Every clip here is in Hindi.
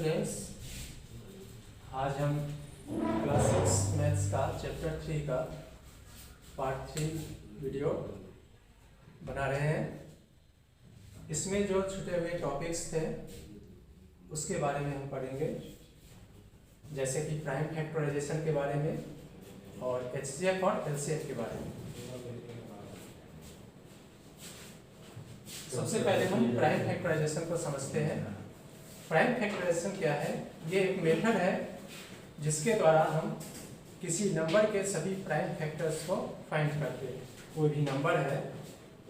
स्टूडेंट्स, आज हम क्लास 6 मैथ्स का चैप्टर 3 का पार्ट 3 वीडियो बना रहे हैं। इसमें जो छूटे हुए टॉपिक्स थे उसके बारे में हम पढ़ेंगे, जैसे कि प्राइम फैक्टराइजेशन के बारे में और एचसीएफ और एलसीएफ के बारे में। सबसे पहले हम प्राइम फैक्टराइजेशन को समझते हैं। प्राइम फैक्टराइजेशन क्या है? ये एक मेथड है जिसके द्वारा हम किसी नंबर के सभी प्राइम फैक्टर्स को फाइंड करते हैं। कोई भी नंबर है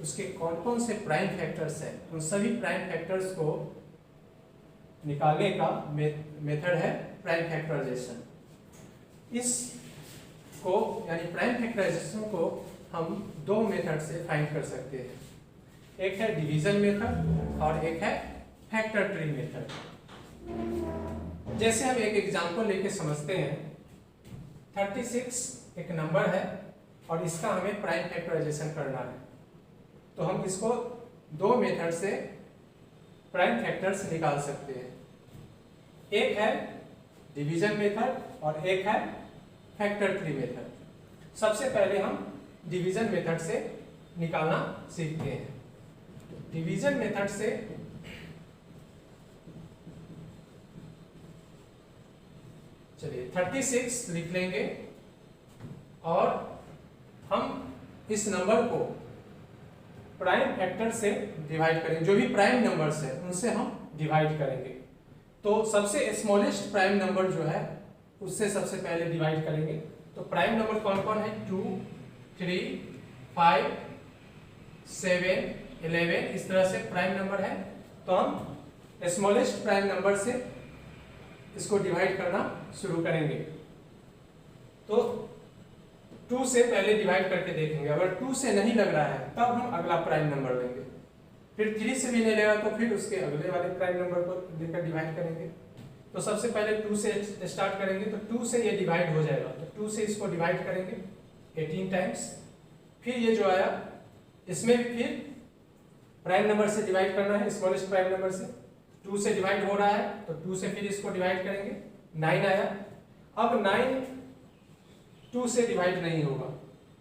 उसके कौन कौन से प्राइम फैक्टर्स हैं, उन सभी प्राइम फैक्टर्स को निकालने का मेथड है प्राइम फैक्टराइजेशन। इसको यानी प्राइम फैक्टराइजेशन को हम दो मेथड से फाइंड कर सकते हैं। एक है डिवीजन मेथड और एक है फैक्टर ट्री मेथड। जैसे हम एक एग्जांपल लेके समझते हैं। 36 एक नंबर है और इसका हमें प्राइम फैक्टराइजेशन करना है, तो हम इसको दो मेथड से प्राइम फैक्टर्स निकाल सकते हैं। एक है डिवीजन मेथड और एक है फैक्टर ट्री मेथड। सबसे पहले हम डिवीजन मेथड से निकालना सीखते हैं। डिवीजन मेथड से चलिए 36 लिख लेंगे और हम इस नंबर को प्राइम फैक्टर से डिवाइड करेंगे। जो भी प्राइम नंबर्स है उनसे हम डिवाइड करेंगे। तो सबसे स्मॉलेस्ट प्राइम नंबर जो है उससे सबसे पहले डिवाइड करेंगे। तो प्राइम नंबर कौन कौन है? 2, 3, 5, 7, 11 इस तरह से प्राइम नंबर है। तो हम स्मॉलेस्ट प्राइम नंबर से इसको डिवाइड करना शुरू करेंगे। तो 2 से पहले डिवाइड करके देखेंगे। अगर 2 से नहीं लग रहा है तब हम अगला प्राइम नंबर लेंगे। फिर 3 से भी नहीं लेगा तो फिर उसके अगले वाले प्राइम नंबर को लेकर डिवाइड करेंगे। तो सबसे पहले 2 से स्टार्ट करेंगे। तो 2 से ये डिवाइड हो जाएगा, तो 2 से इसको डिवाइड करेंगे 18 टाइम्स। फिर ये जो आया इसमें भी फिर प्राइम नंबर से डिवाइड करना है, स्मॉलेस्ट प्राइम नंबर से। 2 से डिवाइड हो रहा है तो 2 से फिर इसको डिवाइड करेंगे, 9 आया। अब 9 2 से डिवाइड नहीं होगा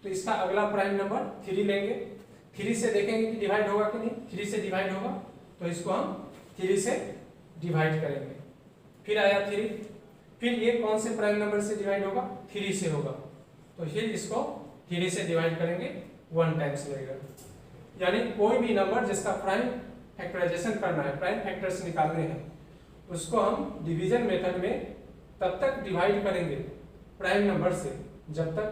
तो इसका अगला प्राइम नंबर 3 लेंगे। 3 से देखेंगे कि डिवाइड होगा कि नहीं। 3 से डिवाइड होगा तो इसको हम 3 से डिवाइड करेंगे। फिर आया 3, फिर ये कौन से प्राइम नंबर से डिवाइड होगा? 3 से होगा, तो फिर इसको 3 से डिवाइड करेंगे, 1 टाइम्स लगेगा। यानी कोई भी नंबर जिसका प्राइम फैक्टराइजेशन करना है, प्राइम फैक्टर्स निकालने हैं, उसको हम डिवीजन मेथड में तब तक डिवाइड करेंगे प्राइम नंबर से जब तक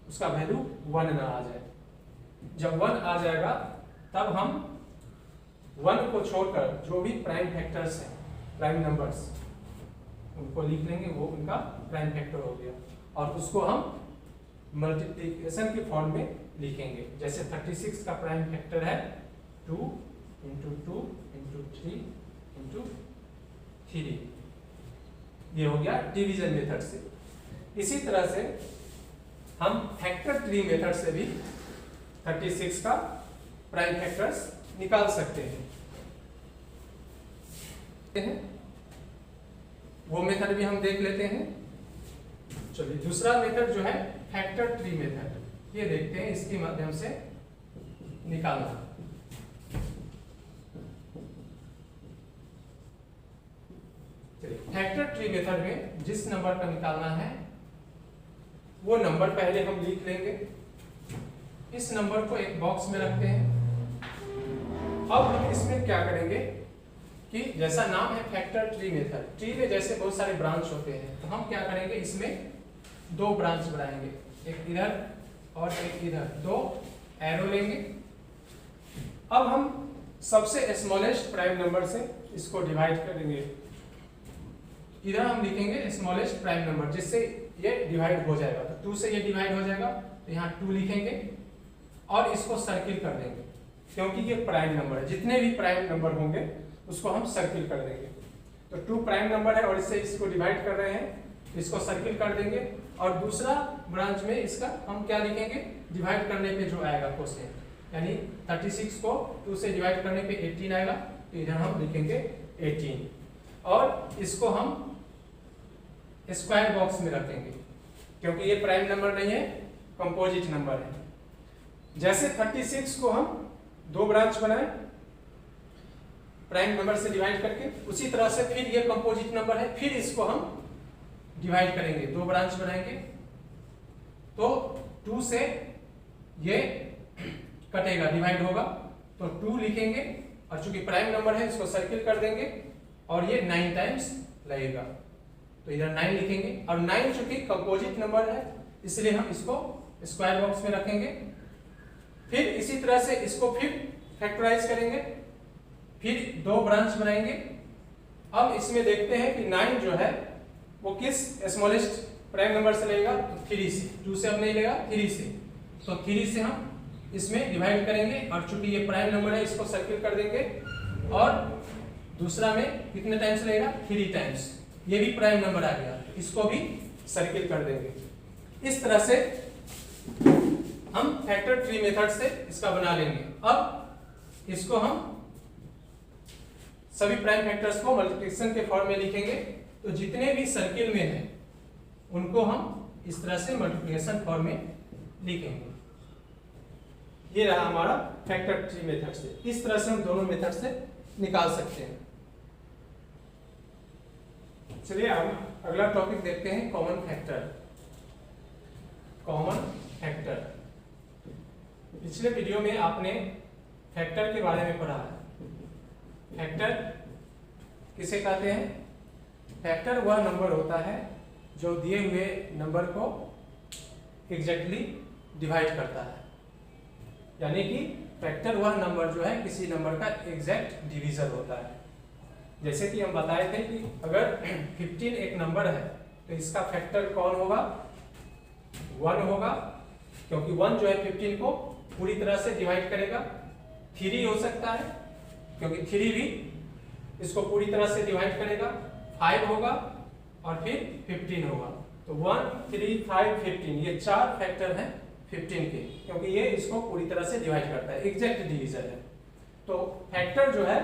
उसका वैल्यू 1 ना आ जाए। जब 1 आ जाएगा तब हम 1 को छोड़कर जो भी प्राइम फैक्टर्स हैं, प्राइम नंबर्स, उनको लिख लेंगे, वो उनका प्राइम फैक्टर हो गया। और उसको हम मल्टीप्लिकेशन के फॉर्म में लिखेंगे। जैसे 36 का प्राइम फैक्टर है 2 × 2 × 3 × 3। ये हो गया डिवीजन मेथड से। इसी तरह से हम फैक्टर ट्री मेथड से भी 36 का प्राइम फैक्टर्स निकाल सकते हैं। वो मेथड भी हम देख लेते हैं। चलिए दूसरा मेथड जो है फैक्टर ट्री मेथड, ये देखते हैं इसके माध्यम से निकालना। फैक्टर ट्री मेथड में जिस नंबर का निकालना है वो नंबर पहले हम लिख लेंगे। इस नंबर को एक बॉक्स में रखते हैं। अब हम इसमें क्या करेंगे कि जैसा नाम है फैक्टर ट्री मेथड, ट्री में जैसे बहुत सारे ब्रांच होते हैं, तो हम क्या करेंगे इसमें 2 ब्रांच बनाएंगे, एक इधर और एक इधर, 2 एरो लेंगे। अब हम सबसे स्मॉलेस्ट प्राइम नंबर से इसको डिवाइड करेंगे। इधर हम लिखेंगे स्मॉलेस्ट प्राइम नंबर जिससे ये डिवाइड हो जाएगा। तो 2 से ये डिवाइड हो जाएगा तो यहाँ 2 लिखेंगे और इसको सर्किल कर देंगे, क्योंकि ये प्राइम नंबर है। जितने भी प्राइम नंबर होंगे उसको हम सर्किल कर देंगे। तो 2 प्राइम नंबर है और इससे इसको डिवाइड कर रहे हैं, इसको सर्किल कर देंगे। और दूसरा ब्रांच में इसका हम क्या लिखेंगे? डिवाइड करने पे जो आएगा क्वोशिएंट, यानी 36 को 2 से डिवाइड करने पे 18 आएगा, तो इधर हम लिखेंगे 18। और इसको हम स्क्वायर बॉक्स में रखेंगे क्योंकि ये प्राइम नंबर नहीं है, कंपोजिट नंबर है। जैसे 36 को हम दो ब्रांच बनाए प्राइम नंबर से डिवाइड करके, उसी तरह से फिर ये कंपोजिट नंबर है, फिर इसको हम डिवाइड करेंगे, दो ब्रांच बनाएंगे तो 2 से ये कटेगा, डिवाइड होगा तो 2 लिखेंगे और चूंकि प्राइम नंबर है इसको सर्किल कर देंगे और ये 9 टाइम्स लगेगा तो इधर 9 लिखेंगे। और 9 चूंकि कंपोजिट नंबर है इसलिए हम इसको स्क्वायर बॉक्स में रखेंगे। फिर इसी तरह से इसको फिर फैक्टराइज करेंगे, फिर दो ब्रांच बनाएंगे। अब इसमें देखते हैं कि 9 जो है वो किस स्मॉलेस्ट प्राइम नंबर से लेगा, तो 3 से, 2 से अब नहीं लेगा, 3 से, तो 3 से हम इसमें डिवाइड करेंगे और चूंकि ये प्राइम नंबर है इसको सर्किल कर देंगे और दूसरा में कितने टाइम्स लगेगा, 3 टाइम्स, ये भी प्राइम नंबर आ गया, इसको भी सर्किल कर देंगे। इस तरह से हम फैक्टर ट्री मेथड से इसका बना लेंगे। अब इसको हम सभी प्राइम फैक्टर्स को मल्टीप्लिकेशन के फॉर्म में लिखेंगे, तो जितने भी सर्किल में हैं उनको हम इस तरह से मल्टीप्लिकेशन फॉर्म में लिखेंगे। ये रहा हमारा फैक्टर ट्री मेथड से। इस तरह से हम दोनों मेथड से निकाल सकते हैं। चलिए हम अगला टॉपिक देखते हैं, कॉमन फैक्टर। कॉमन फैक्टर, पिछले वीडियो में आपने फैक्टर के बारे में पढ़ा है। फैक्टर किसे कहते हैं? फैक्टर वह नंबर होता है जो दिए हुए नंबर को एग्जैक्टली डिवाइड करता है, यानी कि फैक्टर वह नंबर जो है किसी नंबर का एग्जैक्ट डिवीजर होता है। जैसे कि हम बताए थे कि अगर 15 एक नंबर है तो इसका फैक्टर कौन होगा? 1 होगा, क्योंकि 1 जो है 15 को पूरी तरह से डिवाइड करेगा। 3 हो सकता है क्योंकि 3 भी इसको पूरी तरह से डिवाइड करेगा। 5 होगा और फिर 15 होगा। तो 1, 3, 5, 15 ये 4 फैक्टर हैं 15 के, क्योंकि ये इसको पूरी तरह से डिवाइड करता है, एग्जैक्ट डिवीजर है। तो फैक्टर जो है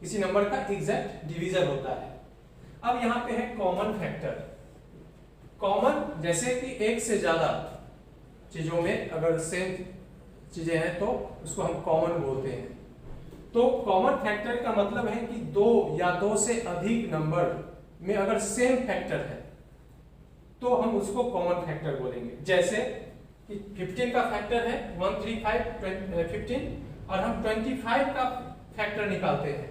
किसी नंबर का एग्जैक्ट डिवीजर होता है। अब यहाँ पे है कॉमन फैक्टर। कॉमन जैसे कि एक से ज्यादा चीजों में अगर सेम चीजें हैं तो उसको हम कॉमन बोलते हैं। तो कॉमन फैक्टर का मतलब है कि 2 या 2 से अधिक नंबर में अगर सेम फैक्टर है तो हम उसको कॉमन फैक्टर बोलेंगे। जैसे कि 15 का फैक्टर है 1, 3, 5, 15 और हम 25 का फैक्टर निकालते हैं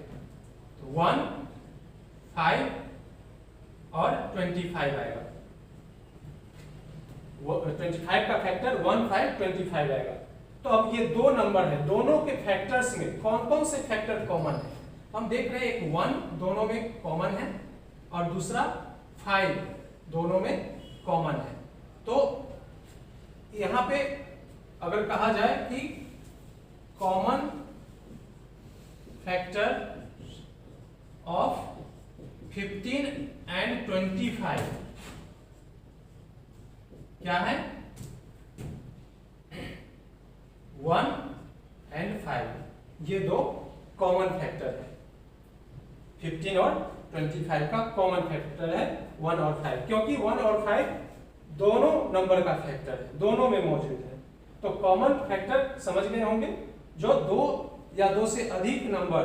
तो 1, 5 और 25 आएगा। 25 का फैक्टर 1, 5, 25 आएगा। तो अब ये दो नंबर है, दोनों के फैक्टर्स में कौन कौन से फैक्टर कॉमन है? हम देख रहे हैं एक 1 दोनों में कॉमन है और दूसरा 5 दोनों में कॉमन है। तो यहां पे अगर कहा जाए कि कॉमन फैक्टर ऑफ 15 एंड 25 क्या है? 1 एंड 5, ये दो कॉमन फैक्टर है। 15 और 25 का कॉमन फैक्टर है 1 और 5, क्योंकि 1 और 5 दोनों नंबर का फैक्टर है, दोनों में मौजूद है। तो कॉमन फैक्टर समझ गए होंगे, जो 2 या 2 से अधिक नंबर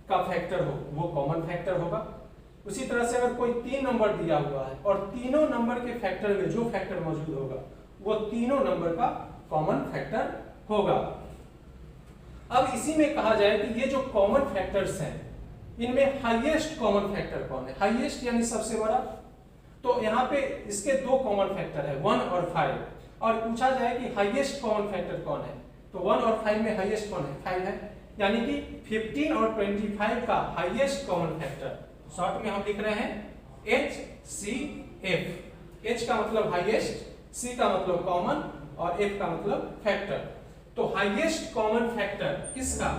का फैक्टर हो वो कॉमन फैक्टर होगा। उसी तरह से अगर कोई 3 नंबर दिया हुआ है और तीनों नंबर के फैक्टर में जो फैक्टर मौजूद होगा वो तीनों नंबर का कॉमन फैक्टर होगा। अब इसी में कहा जाए कि ये जो कॉमन फैक्टर्स हैं इनमें हाईएस्ट कॉमन फैक्टर कौन है? हाईएस्ट यानी सबसे बड़ा। तो यहाँ पे इसके दो कॉमन फैक्टर है 1 और 5, और पूछा जाए कि हाईएस्ट कॉमन फैक्टर कौन है तो 1 और 5 में हाईएस्ट कौन है? 5 है। यानी कि 15 और 25 का हाईएस्ट कॉमन फैक्टर शॉर्ट में हम लिख रहे हैं HCF। H का मतलब हाईएस्ट, C का मतलब कॉमन और F का मतलब फैक्टर। तो हाईएस्ट कॉमन फैक्टर किसका?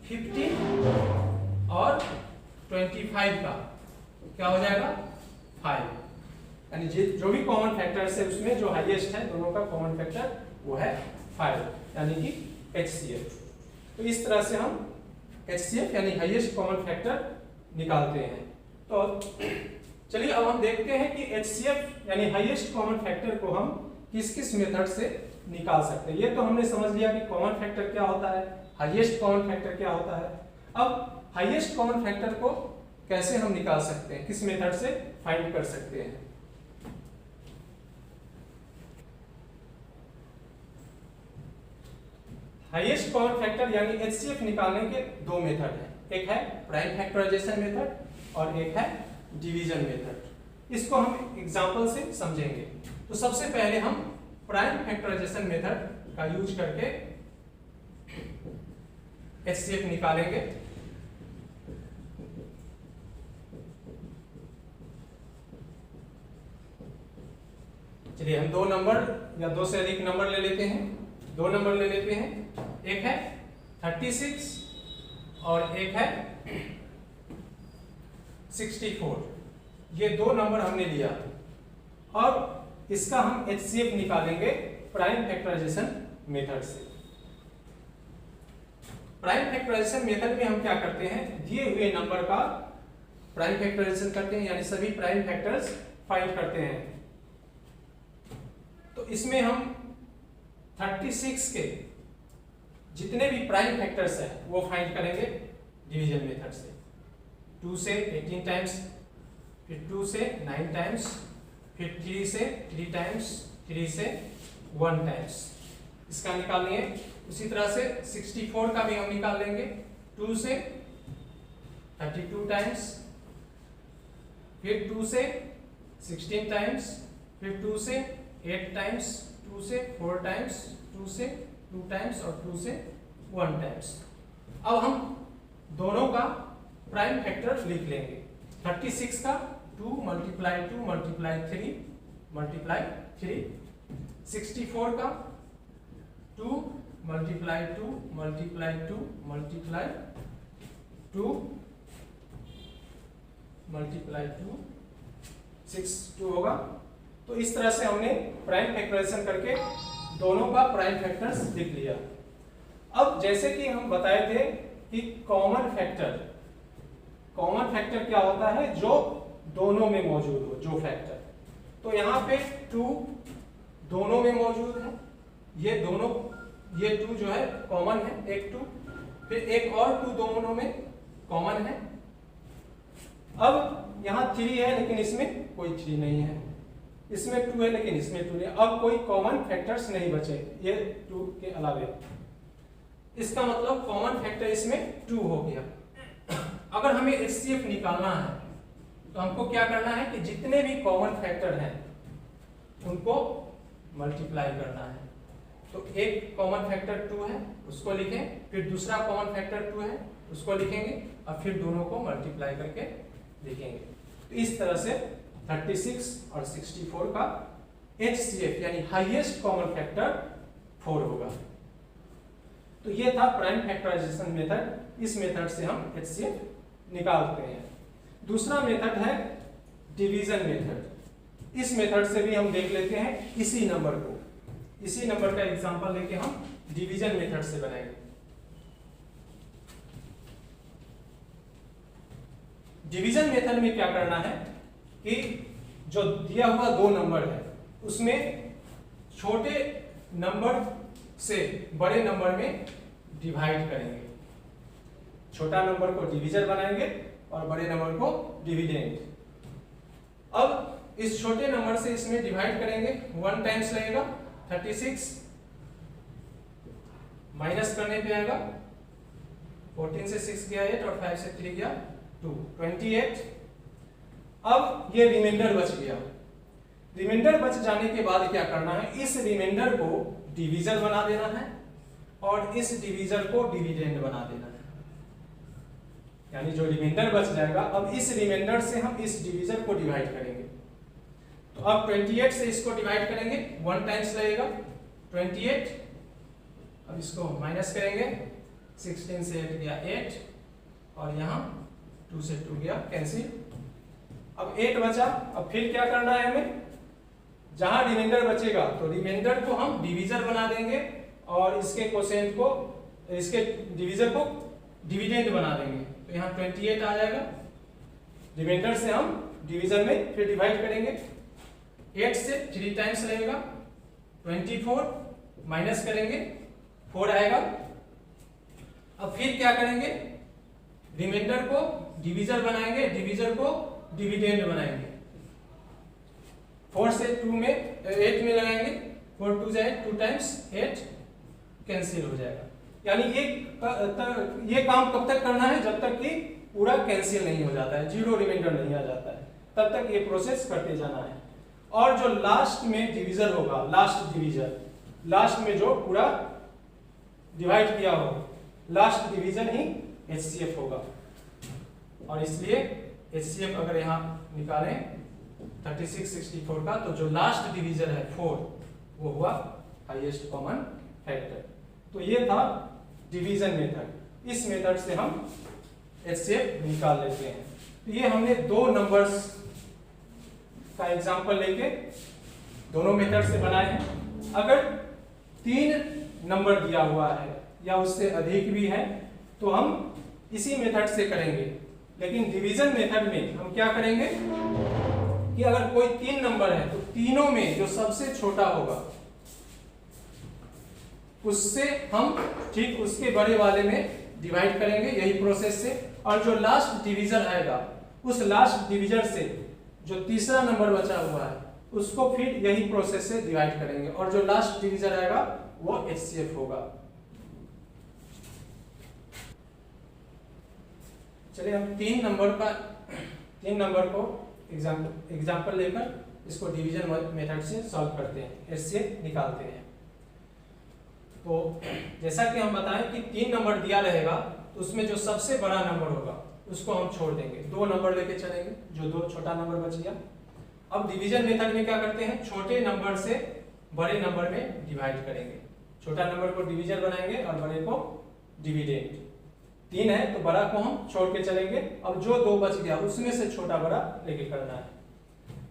15 और 25 का क्या हो जाएगा? 5। यानी जो भी कॉमन फैक्टर्स है उसमें जो हाईएस्ट है दोनों का कॉमन फैक्टर वो है 5, यानी कि HCF। तो इस तरह से हम HCF यानी हाईएस्ट कॉमन फैक्टर निकालते हैं। तो चलिए अब हम देखते हैं कि HCF यानी हाईएस्ट कॉमन फैक्टर को हम किस किस मेथड से निकाल सकते हैं। ये तो हमने समझ लिया कि कॉमन फैक्टर क्या होता है, हाईएस्ट कॉमन फैक्टर क्या होता है। अब हाईएस्ट कॉमन फैक्टर को कैसे हम निकाल सकते हैं, किस मेथड से फाइंड कर सकते हैं। हाईएस्ट कॉमन फैक्टर यानी HCF निकालने के दो मेथड हैं, एक है प्राइम फैक्टराइजेशन मेथड और एक है डिवीजन मेथड। इसको हम एग्जांपल से समझेंगे। तो सबसे पहले हम प्राइम फैक्टराइजेशन मेथड का यूज करके HCF निकालेंगे। चलिए हम दो नंबर या दो से अधिक नंबर ले लेते हैं, दो नंबर ले लेते हैं, एक है 36 और एक है 64। ये दो नंबर हमने लिया। अब इसका हम HCF निकालेंगे प्राइम फैक्टराइजेशन मेथड से। प्राइम फैक्टराइजेशन मेथड में हम क्या करते हैं, दिए हुए नंबर का प्राइम फैक्टराइजेशन करते हैं, यानी सभी प्राइम फैक्टर्स फाइंड करते हैं। तो इसमें हम 36 के जितने भी प्राइम फैक्टर्स हैं वो फाइंड करेंगे डिवीजन मेथड से। 2 से 18 टाइम्स, फिर 2 से 9 टाइम्स, फिर 3 से 3 टाइम्स, 3 से 1 टाइम्स इसका निकाल लिए। उसी तरह से 64 का भी हम निकाल लेंगे, 2 से 32 टाइम्स, फिर 2 से 16 टाइम्स, फिर 2 से 8 टाइम्स, 2 से 4 टाइम्स, 2 से 2 टाइम्स और 2 से 1 टाइम्स। अब हम दोनों का प्राइम फैक्टर लिख लेंगे। 36 का 2 मल्टीप्लाई 2 मल्टीप्लाई 3 मल्टीप्लाई 3, 64 का 2 मल्टीप्लाई 2 मल्टीप्लाई 2 मल्टीप्लाई 2 मल्टीप्लाई 2, 62 होगा। तो इस तरह से हमने प्राइम फैक्टराइजेशन करके दोनों का प्राइम फैक्टर्स लिख लिया। अब जैसे कि हम बताए थे कि कॉमन फैक्टर क्या होता है, जो दोनों में मौजूद हो, जो फैक्टर। तो यहाँ पे 2 दोनों में मौजूद है, ये 2 जो है कॉमन है, एक 2, फिर एक और 2 दोनों में कॉमन है। अब यहाँ 3 है लेकिन इसमें कोई 3 नहीं है, इसमें 2 है लेकिन इसमें 2 नहीं है। अब कोई कॉमन फैक्टर्स नहीं बचे ये 2 के अलावे। इसका मतलब कॉमन फैक्टर इसमें 2 हो गया। अगर हमें HCF निकालना है तो हमको क्या करना है कि जितने भी कॉमन फैक्टर हैं उनको मल्टीप्लाई करना है। तो एक कॉमन फैक्टर 2 है उसको लिखें, फिर दूसरा कॉमन फैक्टर 2 है उसको लिखेंगे और फिर दोनों को मल्टीप्लाई करके लिखेंगे। तो इस तरह से 36 और 64 का HCF यानी हाईएस्ट कॉमन फैक्टर 4 होगा। तो ये था प्राइम फैक्टराइजेशन मेथड। इस मेथड से हम HCF निकालते हैं। दूसरा मेथड है डिवीजन मेथड। इस मेथड से भी हम देख लेते हैं इसी नंबर को, इसी नंबर का एग्जांपल लेके हम डिवीजन मेथड से बनाएंगे। डिवीजन मेथड में क्या करना है कि जो दिया हुआ 2 नंबर है उसमें छोटे नंबर से बड़े नंबर में डिवाइड करेंगे। छोटा नंबर को डिवीजर बनाएंगे और बड़े नंबर को डिविडेंड। अब इस छोटे नंबर से इसमें डिवाइड करेंगे, 1 टाइम्स लगेगा 36, माइनस करने पे आएगा 14 से 6 गया 8 और 5 से 3 गया 2, 28। अब ये रिमाइंडर बच गया। रिमाइंडर बच जाने के बाद क्या करना है, इस रिमाइंडर को डिवीजर बना देना है और इस डिवीजर को डिविडेंड बना देना है। यानी जो रिमाइंडर बच जाएगा, अब इस रिमाइंडर से हम इस डिवीजर को डिवाइड करेंगे। तो अब 28 से इसको डिवाइड करेंगे, 1 टाइम्स लगेगा 28। अब इसको माइनस करेंगे, 16 से 8 गया 8 और यहाँ 2 से 2 गया कैंसिल। अब 8 बचा। अब फिर क्या करना है हमें, जहां रिमाइंडर बचेगा तो रिमाइंडर को हम डिवीजर बना देंगे और इसके कोसेंट को, इसके डिवीजर को डिविडेंड बना देंगे। तो यहाँ 28 आ जाएगा रिमाइंडर से हम डिवीजन में फिर डिवाइड करेंगे। 8 से 3 टाइम्स रहेगा, 24 माइनस करेंगे 4 आएगा। अब फिर क्या करेंगे, रिमाइंडर को डिवीजर बनाएंगे, डिवीजर को डिविडेंड बनाएंगे। 4 से 2 में 8 में लगाएंगे, 4 2 जाए 2 टाइम्स 8 कैंसिल हो जाएगा। यानी ये काम कब तक करना है, जब तक कि पूरा कैंसिल नहीं हो जाता है, जीरो रिमाइंडर नहीं आ जाता है, तब तक ये प्रोसेस करते जाना है। और जो लास्ट में डिवीजर होगा, लास्ट डिवीजर, लास्ट में जो पूरा डिवाइड किया हो, लास्ट डिवीजन ही HCF होगा। और इसलिए HCF अगर यहाँ निकालें 36 64 का, तो जो लास्ट डिवीजर है 4 वो हुआ हाईएस्ट कॉमन फैक्टर। तो ये था डिवीजन मेथड। इस मेथड से हम HCF निकाल लेते हैं। तो ये हमने दो नंबर्स का एग्जांपल लेके दोनों मेथड से बनाए हैं। अगर 3 नंबर दिया हुआ है या उससे अधिक भी है तो हम इसी मेथड से करेंगे। लेकिन डिवीजन मेथड में हम क्या करेंगे कि अगर कोई 3 नंबर है तो तीनों में जो सबसे छोटा होगा उससे हम ठीक उसके बड़े वाले में डिवाइड करेंगे, यही प्रोसेस से। और जो लास्ट डिवीजर आएगा उस लास्ट डिवीजर से जो तीसरा नंबर बचा हुआ है उसको फिर यही प्रोसेस से डिवाइड करेंगे, और जो लास्ट डिवीजर आएगा वो HCF होगा। चलिए हम 3 नंबर को एग्जांपल लेकर इसको डिवीजन मेथड से सॉल्व करते हैं, HCF निकालते हैं। तो जैसा कि हम बताएं कि 3 नंबर दिया रहेगा तो उसमें जो सबसे बड़ा नंबर होगा उसको हम छोड़ देंगे, 2 नंबर लेके चलेंगे, जो 2 छोटा नंबर बच गया। अब डिवीजन मेथड में क्या करते हैं, छोटे नंबर से बड़े नंबर में डिवाइड करेंगे। छोटा नंबर को डिवीजर बनाएंगे और बड़े को डिविडेंड। 3 है तो बड़ा को हम छोड़ के चलेंगे। अब जो 2 बच गया उसमें से छोटा बड़ा लेके करना है।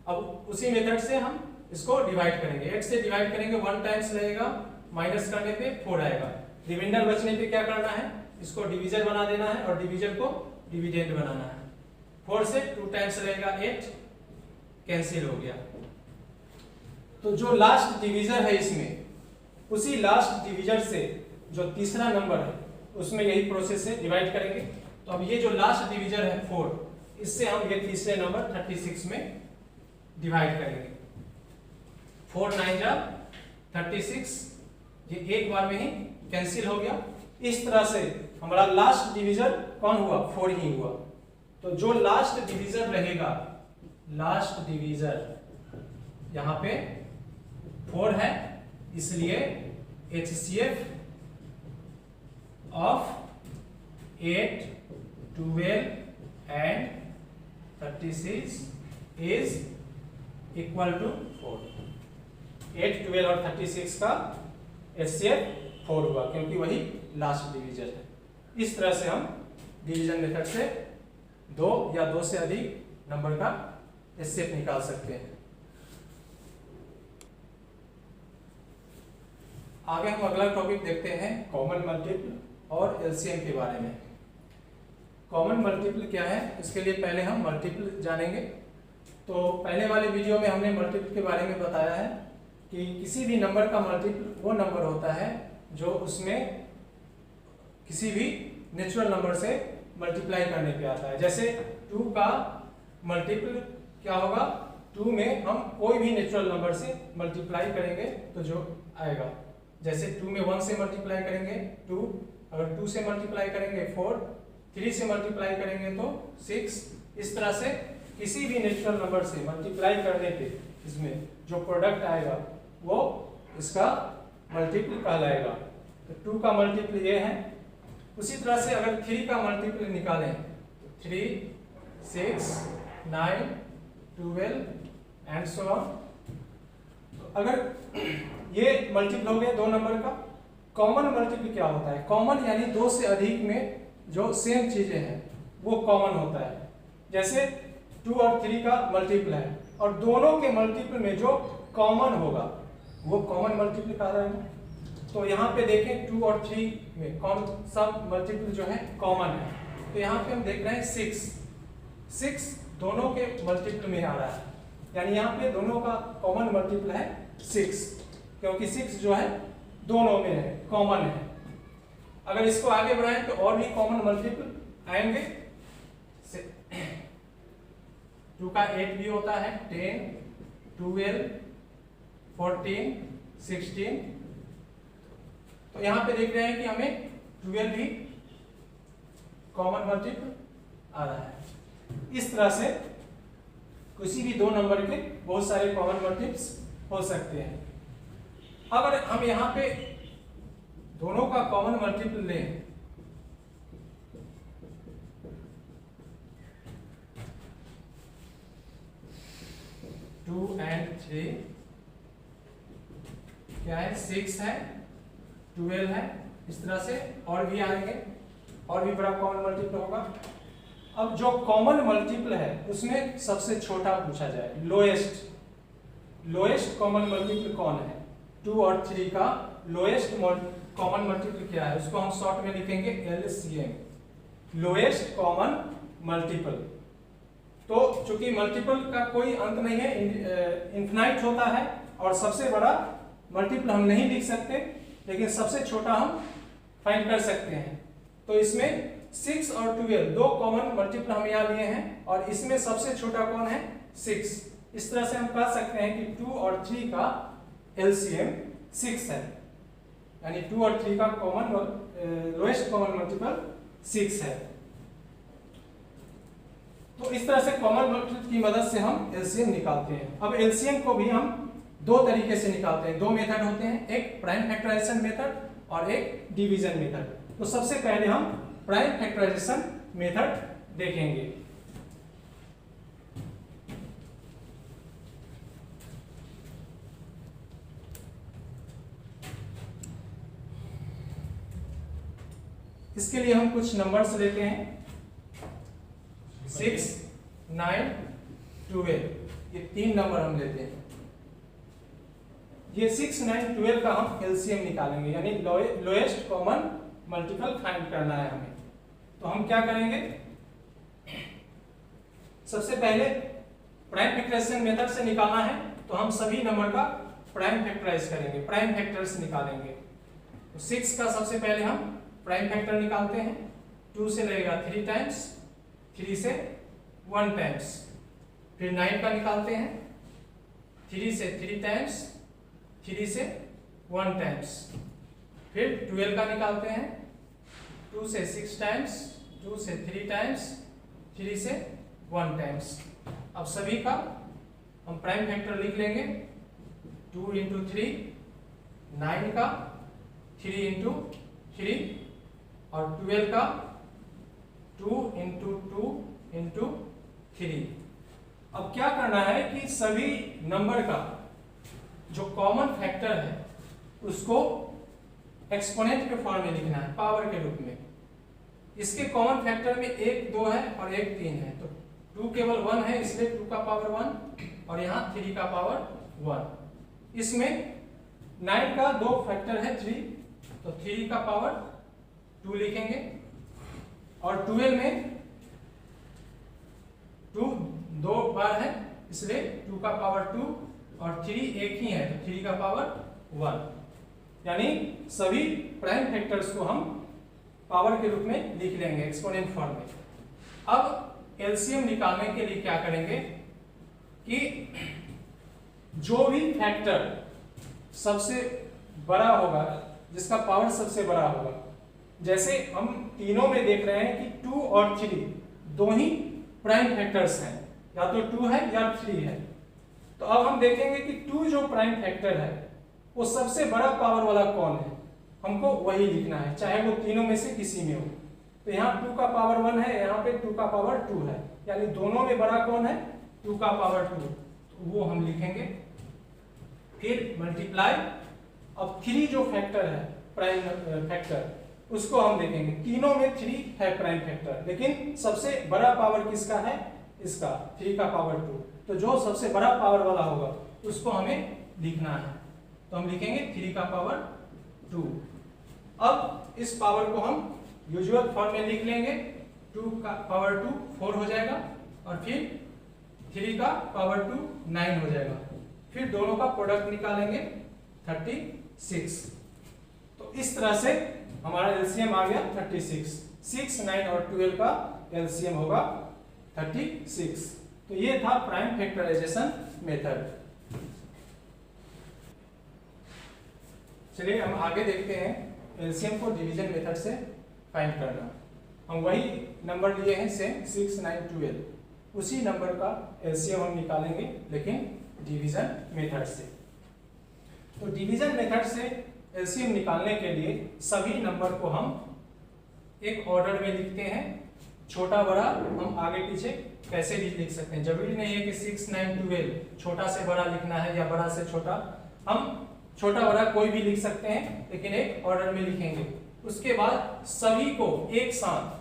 अब उसी मेथड से हम इसको डिवाइड करेंगे। 8 से डिवाइड करेंगे 1 टाइम्स रहेगा, माइनस करने पे 4 आएगा। रिमाइंडर बचने पे क्या करना है, इसको डिवीजर बना देना है और डिवीजर को डिविडेंड बनाना है। 4 से 2 टाइम्स रहेगा 8 कैंसिल हो गया। तो जो लास्ट डिवीजर है इसमें, उसी लास्ट डिवीजर से जो तीसरा नंबर है उसमें यही प्रोसेस से डिवाइड करेंगे। तो अब ये जो लास्ट डिवीजर है 4, इससे हम ये तीसरे नंबर 36 में डिवाइड करेंगे। 4 9 जा 36, ये एक बार में ही कैंसिल हो गया। इस तरह से हमारा लास्ट डिवीजर कौन हुआ, 4 ही हुआ। तो जो लास्ट डिवीजर रहेगा, लास्ट डिवीजर यहाँ पे 4 है, इसलिए HCF of 8 12 and 36 is equal to 4। 8 12 और 36 का HCF 4 हुआ, क्योंकि वही लास्ट डिवीजर है। इस तरह से हम डिवीजन मेथड से 2 या 2 से अधिक नंबर का HCF निकाल सकते हैं। आगे हम अगला टॉपिक देखते हैं, कॉमन मल्टीपल और LCM के बारे में। कॉमन मल्टीपल क्या है, इसके लिए पहले हम मल्टीपल जानेंगे। तो पहले वाले वीडियो में हमने मल्टीपल के बारे में बताया है कि किसी भी नंबर का मल्टीपल वो नंबर होता है जो उसमें किसी भी नेचुरल नंबर से मल्टीप्लाई करने पे आता है। जैसे 2 का मल्टीपल क्या होगा, 2 में हम कोई भी नेचुरल नंबर से मल्टीप्लाई करेंगे तो जो आएगा, जैसे 2 में 1 से मल्टीप्लाई करेंगे 2, अगर 2 से मल्टीप्लाई करेंगे 4, 3 से मल्टीप्लाई करेंगे तो 6। इस तरह से किसी भी नेचुरल नंबर से मल्टीप्लाई करने पे इसमें जो प्रोडक्ट आएगा वो इसका मल्टीपल कहलाएगा। तो 2 का मल्टीपल ये है। उसी तरह से अगर 3 का मल्टीपल निकालें, 3 6 9 12 एंड सो ऑन। तो अगर ये मल्टीपल हो गया 2 नंबर का। कॉमन मल्टीपल क्या होता है, कॉमन यानी 2 से अधिक में जो सेम चीजें हैं वो कॉमन होता है। जैसे 2 और 3 का मल्टीपल है और दोनों के मल्टीपल में जो कॉमन होगा वो कॉमन मल्टीपल कहा जाएगा। तो यहाँ पे देखें 2 और 3 में कौन सा मल्टीपल जो है कॉमन है। तो यहाँ पे हम देख रहे हैं 6 दोनों के मल्टीपल में आ रहा है, यानी यहाँ पे दोनों का कॉमन मल्टीपल है 6, क्योंकि 6 जो है दोनों में है, कॉमन है। अगर इसको आगे बढ़ाएं तो और भी कॉमन मल्टीपल आएंगे। 2 का 8 भी होता है, 10, 12, 14, 16। तो यहाँ पे देख रहे हैं कि हमें 12 भी कॉमन मल्टीपल आ रहा है। इस तरह से किसी भी दो नंबर के बहुत सारे कॉमन मल्टीपल्स हो सकते हैं। अगर हम यहाँ पे दोनों का कॉमन मल्टीपल लें, टू एंड 3 क्या है, 6 है, 12 है, इस तरह से और भी आएंगे, और भी बड़ा कॉमन मल्टीपल होगा। अब जो कॉमन मल्टीपल है उसमें सबसे छोटा पूछा जाए, लोएस्ट कॉमन मल्टीपल कौन है। 2 और 3 का लोएस्ट कॉमन मल्टीपल क्या है, उसको हम शॉर्ट में लिखेंगे LCM, लोएस्ट कॉमन मल्टीपल। तो चूंकि मल्टीपल का कोई अंत नहीं है, इन्फिनाइट होता है, और सबसे बड़ा मल्टीपल हम नहीं लिख सकते, लेकिन सबसे छोटा हम फाइंड कर सकते हैं। तो इसमें 6 और 12 दो कॉमन मल्टीपल हम यहाँ लिए हैं, और इसमें सबसे छोटा कौन है, 6। इस तरह से हम कह सकते हैं कि 2 और 3 का LCM 6 है, यानी 2 और 3 का लोएस्ट कॉमन मल्टीपल 6 है। तो इस तरह से कॉमन मल्टीपल की मदद से हम LCM निकालते हैं। अब LCM को भी हम दो तरीके से निकालते हैं, दो मेथड होते हैं, एक प्राइम फैक्टराइजेशन मेथड और एक डिवीजन मेथड। तो सबसे पहले हम प्राइम फैक्टराइजेशन मेथड देखेंगे। इसके लिए हम कुछ नंबर्स लेते हैं, 6, 9, 12, ये 3 नंबर हम लेते हैं। ये 6, 9, 12 का हम LCM निकालेंगे, यानी लोएस्ट कॉमन मल्टीपल फाइंड करना है हमें। तो हम क्या करेंगे, सबसे पहले प्राइम फैक्टराइजेशन मेथड से निकालना है, तो हम सभी नंबर का प्राइम फैक्टराइज करेंगे, प्राइम फैक्टर्स निकालेंगे। तो 6 का सबसे पहले हम प्राइम फैक्टर निकालते हैं, 2 से लगेगा 3 टाइम्स, 3 से 1 टाइम्स। फिर 9 का निकालते हैं, 3 से 3 टाइम्स, 3 से 1 टाइम्स। फिर 12 का निकालते हैं, 2 से 6 टाइम्स, 2 से 3 टाइम्स, 3 से 1 टाइम्स। अब सभी का हम प्राइम फैक्टर लिख लेंगे, 2 इंटू 3, 9 का 3 इंटू 3, और 12 का 2 इंटू 2 इंटू 3। अब क्या करना है कि सभी नंबर का जो कॉमन फैक्टर है उसको एक्सपोनेंट के फॉर्म में लिखना है, पावर के रूप में। इसके कॉमन फैक्टर में 1, 2 है और 1, 3 है, तो 2 केवल 1 है, इसलिए 2 का पावर 1, और यहाँ 3 का पावर 1। इसमें 9 का दो फैक्टर है 3, तो 3 का पावर 2 लिखेंगे, और 12 में 2 दो बार है, इसलिए 2 का पावर 2, और 3 एक ही है, तो 3 का पावर 1। यानी सभी प्राइम फैक्टर्स को हम पावर के रूप में लिख लेंगे, एक्सपोनेंट फॉर्म में। अब LCM निकालने के लिए क्या करेंगे कि जो भी फैक्टर सबसे बड़ा होगा, जिसका पावर सबसे बड़ा होगा, जैसे हम तीनों में देख रहे हैं कि 2 और 3 दो ही प्राइम फैक्टर्स हैं, या तो 2 है या 3 है। तो अब हम देखेंगे कि 2 जो प्राइम फैक्टर है वो सबसे बड़ा पावर वाला कौन है, हमको वही लिखना है, चाहे वो तीनों में से किसी में हो। तो यहाँ 2 का पावर 1 है, यहाँ पे 2 का पावर 2 है, यानी दोनों में बड़ा कौन है, 2 का पावर 2, तो वो हम लिखेंगे। फिर मल्टीप्लाई, अब 3 जो फैक्टर है प्राइम फैक्टर, उसको हम देखेंगे, तीनों में 3 है प्राइम फैक्टर, लेकिन सबसे बड़ा पावर किसका है, इसका 3 का पावर 2। तो जो सबसे बड़ा पावर वाला होगा उसको हमें लिखना है, तो हम लिखेंगे 3 का पावर 2। अब इस पावर को हम यूजुअल फॉर्म में लिख लेंगे, 2 का पावर 2 4 हो जाएगा, और फिर 3 का पावर 2 9 हो जाएगा। फिर दोनों का प्रोडक्ट निकालेंगे 36। तो इस तरह से हमारा एलसीएम आ गया 36। 6, 9 और 12 का एलसीएम होगा 36। तो ये था प्राइम फैक्टराइजेशन मेथड। चलिए हम आगे देखते हैं एलसीएम को डिवीजन मेथड से फाइंड करना। हम वही नंबर लिए हैं सेम 6, 9, 12, उसी नंबर का एलसीएम हम निकालेंगे लेकिन डिवीजन मेथड से। तो डिवीजन मेथड से एलसीएम निकालने के लिए सभी नंबर को हम एक ऑर्डर में लिखते हैं। छोटा बड़ा हम आगे पीछे कैसे भी लिख सकते हैं, जरूरी नहीं है कि 6, 9, 12 छोटा से बड़ा लिखना है या बड़ा से छोटा। हम छोटा बड़ा कोई भी लिख सकते हैं लेकिन एक ऑर्डर में लिखेंगे। उसके बाद सभी को एक साथ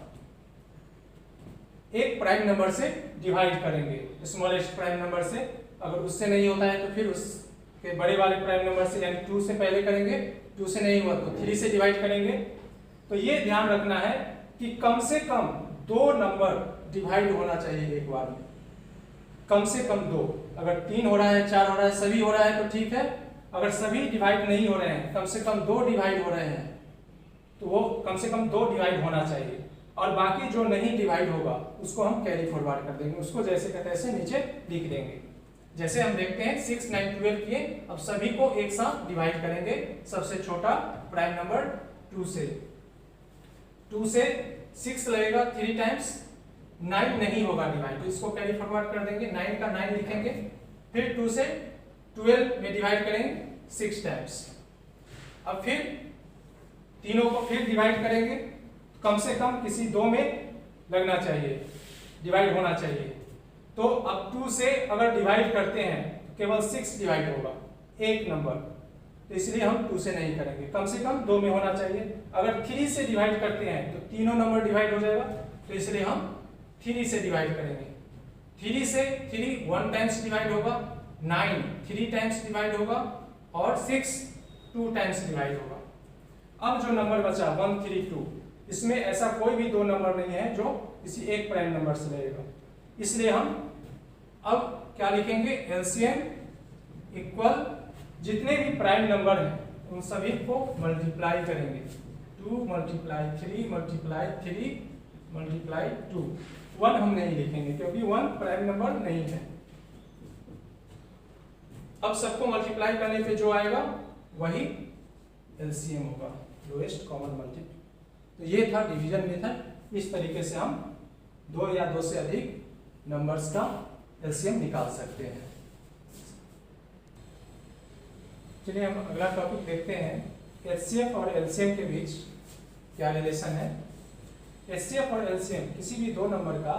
एक प्राइम नंबर से डिवाइड करेंगे, स्मॉलेस्ट प्राइम नंबर से। अगर उससे नहीं होता है तो फिर उसके बड़े वाले प्राइम नंबर से, यानी 2 से पहले करेंगे, 2 से नहीं हुआ तो 3 से डिवाइड करेंगे। तो ये ध्यान रखना है कि कम से कम 2 नंबर डिवाइड होना चाहिए एक बार में, कम से कम 2। अगर 3 हो रहा है, 4 हो रहा है, सभी हो रहा है तो ठीक है। अगर सभी डिवाइड नहीं हो रहे हैं, कम से कम 2 डिवाइड हो रहे हैं, तो वो कम से कम 2 डिवाइड होना चाहिए। और बाकी जो नहीं डिवाइड होगा उसको हम कैरी फॉरवर्ड कर देंगे, उसको जैसे का तैसे नीचे लिख देंगे। जैसे हम देखते हैं 6, 9, 12 किए, अब सभी को एक साथ डिवाइड करेंगे। सबसे छोटा प्राइम नंबर 2 से 6 लगेगा 3 टाइम्स, 9 नहीं होगा डिवाइड, तो इसको कैरी फॉरवर्ड कर देंगे, 9 का 9 लिखेंगे। फिर 2 से 12 में डिवाइड करेंगे 6 टाइम्स। अब फिर तीनों को फिर डिवाइड करेंगे, कम से कम किसी 2 में लगना चाहिए, डिवाइड होना चाहिए। तो अब 2 से अगर डिवाइड करते हैं तो केवल 6 डिवाइड होगा, एक नंबर, तो इसलिए हम 2 से नहीं करेंगे, कम से कम 2 में होना चाहिए। अगर 3 से डिवाइड करते हैं तो तीनों नंबर डिवाइड हो जाएगा, तो इसलिए हम 3 से डिवाइड करेंगे। 3 से 3 1 टाइम्स डिवाइड होगा, 9 3 टाइम्स डिवाइड होगा और 6 2 टाइम्स डिवाइड होगा। अब जो नंबर बचा 1, 3, 2, इसमें ऐसा कोई भी 2 नंबर नहीं है जो किसी एक प्राइम नंबर से लगेगा, इसलिए हम अब क्या लिखेंगे, एलसीएम इक्वल जितने भी प्राइम नंबर हैं उन सभी को मल्टीप्लाई करेंगे। 2 × 3 × 3 × 2। 1 हम नहीं लिखेंगे क्योंकि 1 प्राइम नंबर नहीं है। अब सबको मल्टीप्लाई करने पे जो आएगा वही एलसीएम होगा, लोएस्ट कॉमन मल्टीपल। तो ये था डिवीजन मेथड। इस तरीके से हम 2 या 2 से अधिक नंबर्स का एलसीएम निकाल सकते हैं। चलिए हम अगला टॉपिक देखते हैं, एचसीएफ और एलसीएम के बीच क्या रिलेशन है। एचसीएफ और एलसीएम, किसी भी 2 नंबर का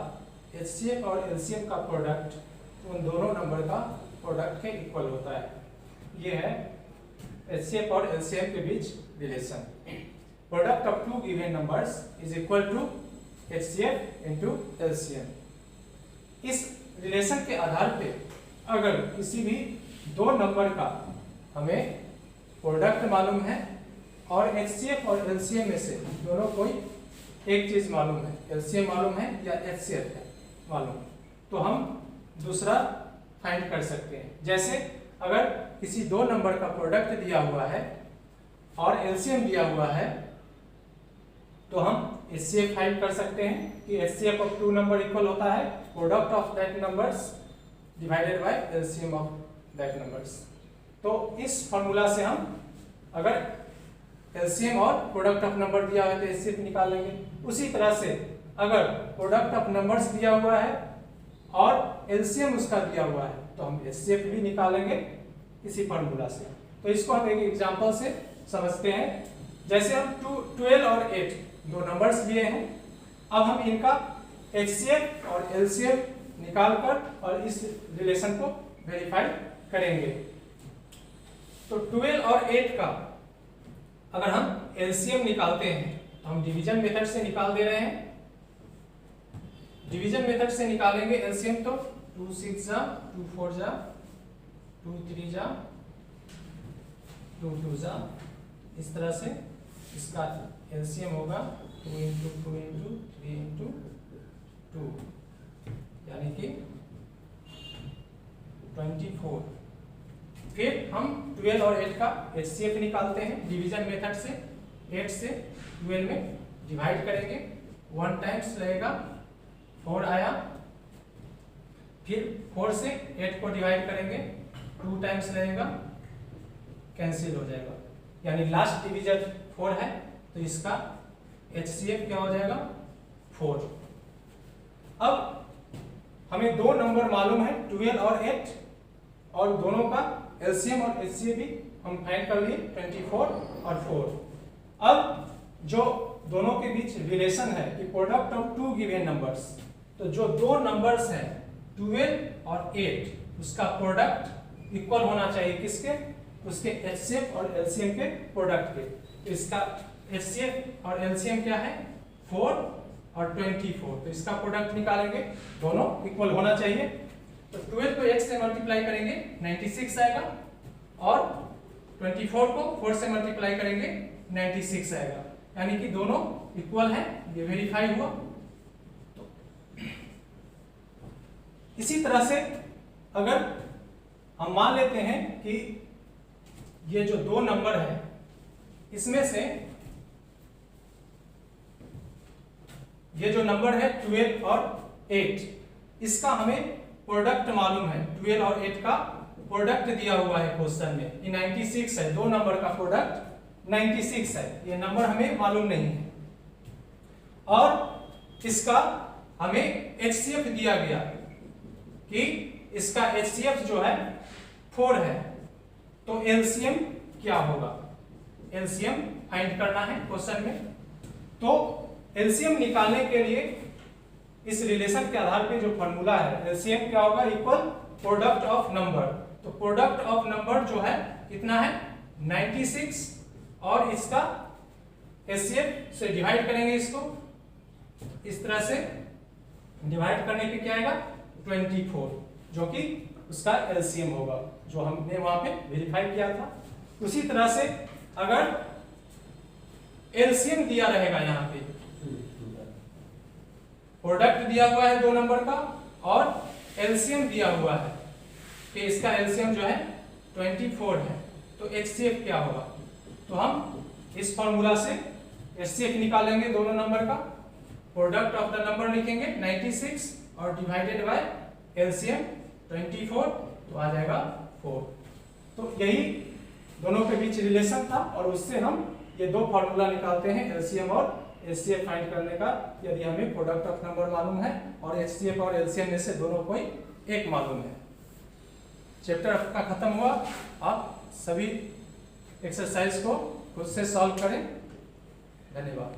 एचसीएफ और एलसीएम का प्रोडक्ट उन दोनों नंबर का प्रोडक्ट के इक्वल होता है। ये है एचसीएफ और एलसीएम के बीच relation. Product of 2 given numbers is equal to HCF into LCM. इस रिलेशन के आधार पे अगर किसी भी 2 नंबर का हमें प्रोडक्ट मालूम है और एचसीएफ और एलसीएम में से दोनों कोई एक चीज मालूम है, एलसीएम मालूम है या एचसीएफ है मालूम, तो हम दूसरा फाइंड कर सकते हैं। जैसे अगर किसी 2 नंबर का प्रोडक्ट दिया हुआ है और एलसीएम दिया हुआ है तो हम एचसीएफ फाइंड कर सकते हैं कि एचसीएफ ऑफ 2 नंबर इक्वल होता है product of that numbers divided by LCM of that numbers. तो इस फॉर्मूला से हम अगर एलसीएम और प्रोडक्ट ऑफ नंबर दिया हुआ है तो एचसीएफ निकाल लेंगे। उसी तरह से अगर प्रोडक्ट ऑफ नंबर्स दिया हुआ है और एलसीएम उसका दिया हुआ है तो हम एचसीएफ भी निकालेंगे इसी फॉर्मूला से। तो इसको हम एक एग्जांपल से समझते हैं। जैसे हम 12 और 8 2 नंबर्स लिए हैं, अब हम इनका एचसीएफ और एलसीएम निकालकर और इस रिलेशन को वेरीफाई करेंगे। तो 12 और 8 का अगर हम एलसीएम निकालते हैं तो हम डिवीजन मेथड से निकाल दे रहे हैं। डिवीजन मेथड से निकालेंगे एलसीएम तो 2 6 जा 2 4 जा 2 3 जा 2 2 जा, इस तरह से इसका एलसीएम होगा 2 × 2 × 3 × 2 यानी कि 24। फिर हम 12 और 8 का HCF निकालते हैं डिवीजन मेथड से। 8 से 12 में डिवाइड करेंगे, 1 टाइम्स रहेगा 4 आया। फिर 4 से 8 को डिवाइड करेंगे, 2 टाइम्स रहेगा, कैंसिल हो जाएगा, यानी लास्ट डिवीजन 4 है तो इसका HCF क्या हो जाएगा 4। अब हमें दो नंबर मालूम है 12 और 8, और दोनों का LCM और HCF भी हम फाइंड कर लिए 24 और 4। अब जो दोनों के बीच रिलेशन है कि product of two given numbers, तो जो दो नंबर्स हैं 12 और 8 उसका प्रोडक्ट इक्वल होना चाहिए किसके, उसके HCF और LCM के प्रोडक्ट के। तो इसका HCF और LCM क्या है 4 और 24, तो इसका प्रोडक्ट निकालेंगे, दोनों इक्वल होना चाहिए। तो 12 को 8 से मल्टीप्लाई करेंगे 96 आएगा, और 24 को 4 से मल्टीप्लाई करेंगे 96 आएगा, यानी कि दोनों इक्वल है, ये वेरीफाई हुआ। तो इसी तरह से अगर हम मान लेते हैं कि ये जो दो नंबर है इसमें से ये जो नंबर है 12 और 8, इसका हमें प्रोडक्ट मालूम है, 12 और 8 का प्रोडक्ट दिया हुआ है क्वेश्चन में, ये 96 है, दो नंबर का प्रोडक्ट 96 है, ये नंबर हमें मालूम नहीं है। और इसका हमें HCF दिया गया कि इसका HCF जो है 4 है, तो LCM क्या होगा, LCM फाइंड करना है क्वेश्चन में। तो LCM निकालने के लिए इस रिलेशन के आधार पे जो फॉर्मूला है, LCM क्या होगा इक्वल प्रोडक्ट ऑफ नंबर। तो प्रोडक्ट ऑफ नंबर जो है कितना है 96, और इसका HCF से डिवाइड करेंगे, इसको इस तरह से डिवाइड करने पे क्या आएगा 24, जो कि उसका LCM होगा, जो हमने वहां पे वेरीफाई किया था। उसी तरह से अगर LCM दिया रहेगा, यहाँ पे प्रोडक्ट दिया हुआ है दो नंबर का और LCM दिया हुआ है कि इसका LCM जो है 24 है, तो HCF क्या होगा, तो हम इस फॉर्मूला से HCF निकालेंगे दोनों नंबर का, प्रोडक्ट ऑफ द नंबर लिखेंगे 96 और डिवाइडेड बाय LCM 24, तो आ जाएगा 4। तो यही दोनों के बीच रिलेशन था, और उससे हम ये दो फार्मूला निकालते हैं LCM और HCF फाइंड करने का, यदि हमें प्रोडक्ट ऑफ नंबर मालूम है और HCF और LCM में से दोनों कोई एक मालूम है। चैप्टर आपका खत्म हुआ। आप सभी एक्सरसाइज को खुद से सॉल्व करें। धन्यवाद।